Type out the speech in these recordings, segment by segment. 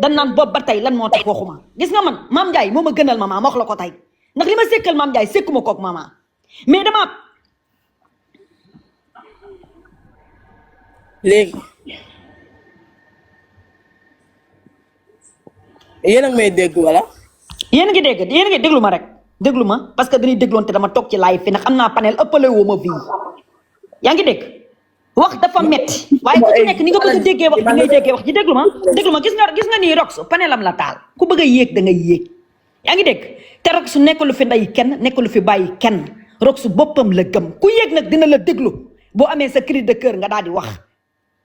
dan naan boobu ba tey lan moo tax waxuma gis nga man Mame Ndiaye moo ma gënal maman ma wax la ko tey ndax li ma sékkal Mame Ndiaye sékkuma koog maman mais dama léegi yéen a ngi may dégg wala. yéen a ngi déglu ma rek déglu ma parce que dañuy dégloonte dama toog ci live fi ndax am naa panel ëppale woo ma fii yaa ngi dégg wax dafa metti waaye ku ci nekk ni nga bëgg a déggee wax di ngay déggee wax ji déglu ma gis nga nii Rox panelam la taal ku bëgg a yéeg da ngay yéeg yaa ngi dégg te Rox nekkul fi nday kenn nekkul fi bàyyi kenn Rox boppam la gëm ku yéeg nag dina la déglu boo amee sa cri de cœur nga daal di wax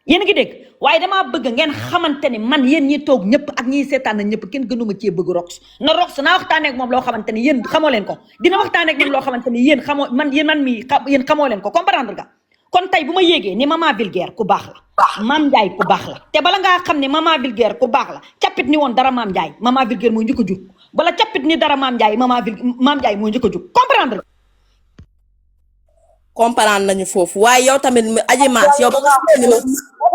yéen a ngi dégg waaye damaa bëgg ngeen xamante ni man yéen ñi toog ñëpp ak ñiy seetaan na ñëpp kenn gënuma cee bëgg Rox na Rox naa waxtaanee ak moom loo xamante ni yéen xamoo leen ko dina waxtaanee ak moom loo xamante ni yéen xamoo yéen xamoo leen ko comprendre nga kon tey bu ma yéegee ni maman vulgaire ku baax la Mame Ndiaye ku baax la te bala ngaa xam ne maman vulgaire ku baax la cappit ni woon dara Mame Ndiaye maman vulgaire mooy njëkk a jug bala cappit ni dara Mame Ndiaye Mame Ndiaye mooy njëkk a jug comprendre nañu foofu waaye yow tamit Adji Mass yow ba nga xam ne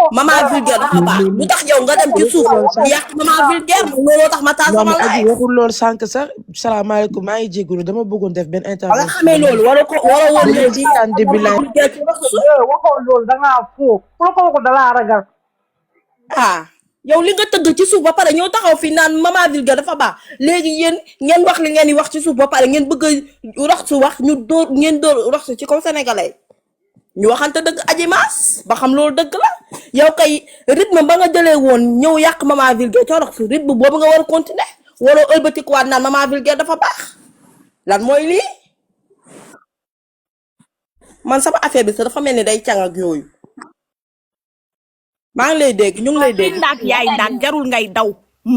maman vulgaire dafa baax lu tax yow nga dem ci suuf yàq maman vulgaire looloo tax ma taal sama laay. waxul loolu sànq sax salaamaaleykum maa ngi jégalu dama bëggoon def benn intervention. nga xamee loolu waroo woon leen ci waxoo loolu da ngaa foofu ku la ko waxul da laa ragal. yow li nga tëgg ci suuf ba pare ñoo taxaw fi naan maman vulgaire dafa baax léegi yéen ngeen wax li ngeen di wax ci suuf ba pare ngeen bëgg a Rox su wax ñu dóor ngeen dóor Rox su ci kaw sénégalais ñu waxante dëgg Adji Mass ba xam loolu dëgg la yow kay rythme ba nga jëlee woon ñëw yàq maman vulgaire ca Rox su rythme boobu nga war a continuer waroo ëlbatikuwaat naan maman vulgaire dafa baax lan mooy lii man sama affaire bi sax dafa mel ni day càng ak yooyu. maa ngi lay dégg ñu ngi lay dégg. ndax yaay ndax jarul ngay daw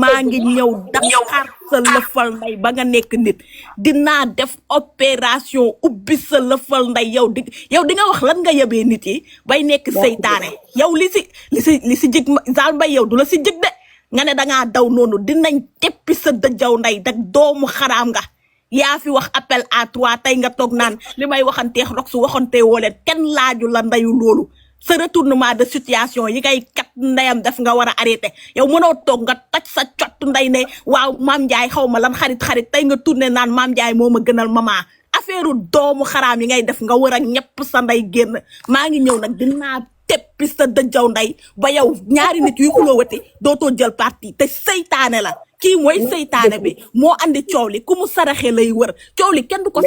maa ngi ñëw Dakar sa lëfal nday ba nga nekk nit dinaa def opération ubbi sa lëfal nday yow di nga wax lan nga yebee nit yi bay nekk seytaane yow li si jig Zale Mbaye yow du la si jig de nga ne dangaa daw noonu dinañ teppi sa dëjjaw nday dak doomu xaraam nga yaa fi wax appel à trois tey nga toog naan li may waxanteex Rox su waxantee woo leen kenn laaju la ndayu loolu sa retournement de situation yi ngay kat ndeyam def nga war a arrêté yow mënoo toog nga taj sa cott nday ne waaw Mame Ndiaye xaw ma lan xarit tey nga tourné naan Mame Ndiaye moo ma gënal maman affaire doomu xaraam yi ngay def nga war a ñepp sa nday génn maa ngi ñëw nag dinaa teppi sa dëjjaw nday ba yow ñaari nit yu xuloowati dootoo jël parti te seytaane la kii mooy seytaane bi moo andi coow li ku mu saraxe lay wër coow li kenn du ko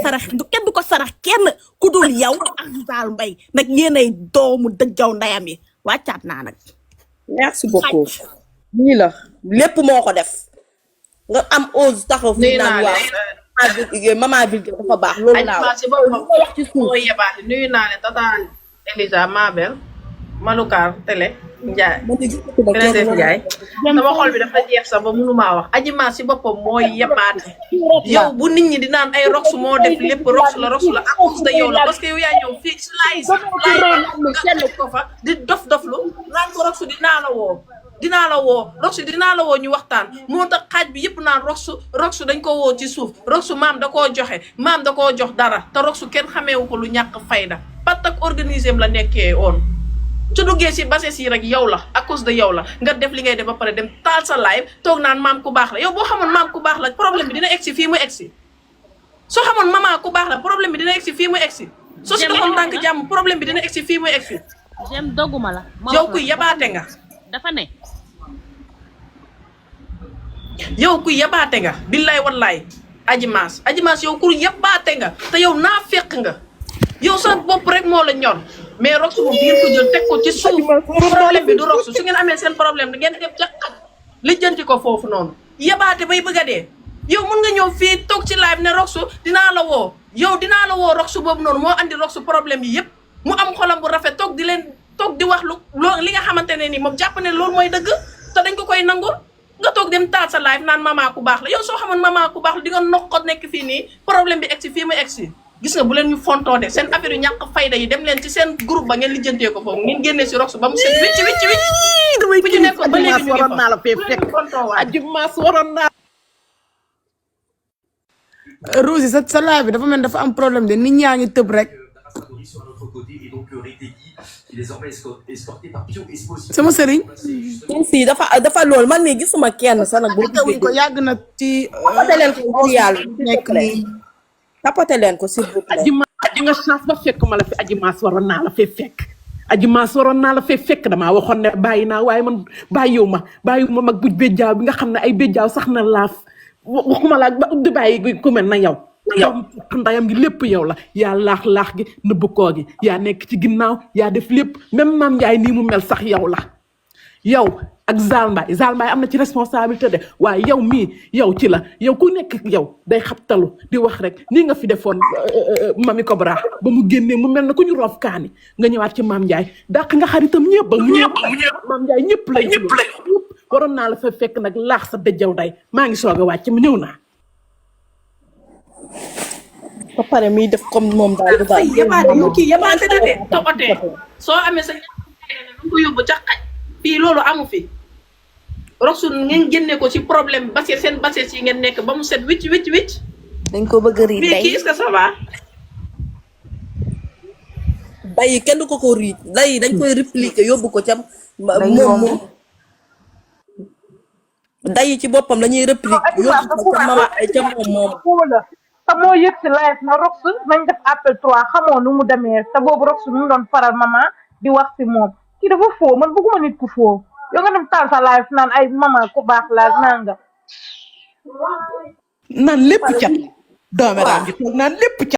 sarax kenn ku dul yow ak Zale Mbaye nag yéenay doomu dëjjaw ndayam yi wàccaat naa nag. merci beaucoup. nii la lépp moo ko def nga am ose taxaw fi naan waaw maman vulgaire dafa baax loolu laa wax ci suuf nuyu naa ne tata Elisa Mabel Malukaar Télé Ndiaye Princesse Ndiaye sama xol bi dafa jeex sax ba mënumaa wax Adji Mass si boppam mooy yebaate yow bu nit ñi di naan ay Rox moo def lépp Rox la à cause de yow la parce que yow yaa ñëw fii si laay nga ko fa di dof-doflu naan ko Rox dinaa la woo ñu waxtaan moo tax xaaj bi yëpp naan Rox dañ ko woo ci suuf Rox maam da koo joxe maam da koo jox dara te Rox kenn xameewu ko lu ñàkk fayda pat ak organisé la nekkee woon su duggee si base si rek yow la à cause de yow la nga def li ngay def ba pare dem taal sa live toog naan maam ku baax la yow boo xamoon maam ku baax la problème bi dina egsi fii mu egsi soo xamoon maman ku baax la problème bi dina egsi fii mu egsi soo si doxoon tànk jàmm problème bi dina egsi fii mu egsi j'aime doguma la yow kuy yabaate nga dafa ne yow kuy yabaate nga billaay wallaay Adji Mass yow ku yabaate nga te yow naa fekk nga yow sa bopp rek moo la ñor mais Rox moom di ngeen ko jël teg ko ci suuf problème bi du Rox su ngeen amee seen problème da ngeen dem ca xat lijjanti ko foofu noonu yabaate bay bëgg a dee yow mun nga ñëw fii toog ci live ne Rox dinaa la woo Rox boobu noonu moo andi Rox problème yi yëpp mu am xolam bu rafet toog di wax li nga xamante ne ni moom jàpp ne loolu mooy dëgg te dañ ko koy nangul nga toog dem taal sa live naan maman ku baax la yow soo xamoon maman ku baax la di nga noqot nekk fii nii problème bi egsi fii mu egsi gis nga bu leen ñu fontoo de seen affaire yu ñàkk fayda yi dem leen ci seen groupe ba ngeen lijjantee ko foofu ngeen génnee si Rox ba mu set wicc bu ci nekkoon ba léegi ñu ngi fa naa la fee fekk Adji Mass waroon naa Rosie sa live bi dafa mel dafa am problème de nit ñaa ngi tëb rek sama sëriñ. fii dafa lool man mii gisuma kenn sax nag. bu wuñ ko yàgg na ci tapote leen ko ci yàlla nekk nii. tapote leen ko s'il vous plaît. aji nga chance ba fekk ma la fi aji maas waroon naa la fee fekk. aji maas waroon naa la fee fekk damaa waxoon ne bàyyi naa waaye man bàyyiwuma mag buj béjjaaw bi nga xam ne ay béjjaaw sax na laaf waxuma la ba di bàyyi ku mel na yow. yow ndayam gi lépp yow la yaa laax gi nëbb koo gi yaa nekk ci ginnaaw yaa def lépp même Mame Ndiaye nii mu mel sax yow la yow ak Zal Mbaye am na ci responsabilité de waaye yow mii yow ci la yow ku nekk yow day xabtalu di wax rek nii nga fi defoon Mamy Cobra ba mu génnee mu mel na ku ñu roof kaani nga ñëwaat ci Mame Ndiaye dàq nga xaritam ñëpp ba mu ñëpp Mame Ndiaye ñëpp lay waroon naa la fa fekk nag laax sa dëjjaw day maa ngi soog a wàcc mu ñëw naa ba pare muy def comme moom daal yabaate na de toppatee soo amee sa ña ko yóbbu ca xaj fii loolu amu fi roxsu ngeen génne ko ci problème baseet seen baseet yi ngeen nekk ba mu set wicc dañ ko bëgg a riit fii kii est-ce que ça va day kenn du ko riit day dañ koy répliquer yóbbu ko ca moom day ci boppam lañuy répliquer yóbbu ko ca mama ca moom te moo yëg si live na rox nañ def appel 3 xamoo nu mu demee te boobu rox mu doon faral mama di wax si moom kii dafa foo man bëgguma nit ku foo yow nga dem taal sa live naan ay mama ku baax la nanga naan lépp cat doomeraam ji toog naan lépp cat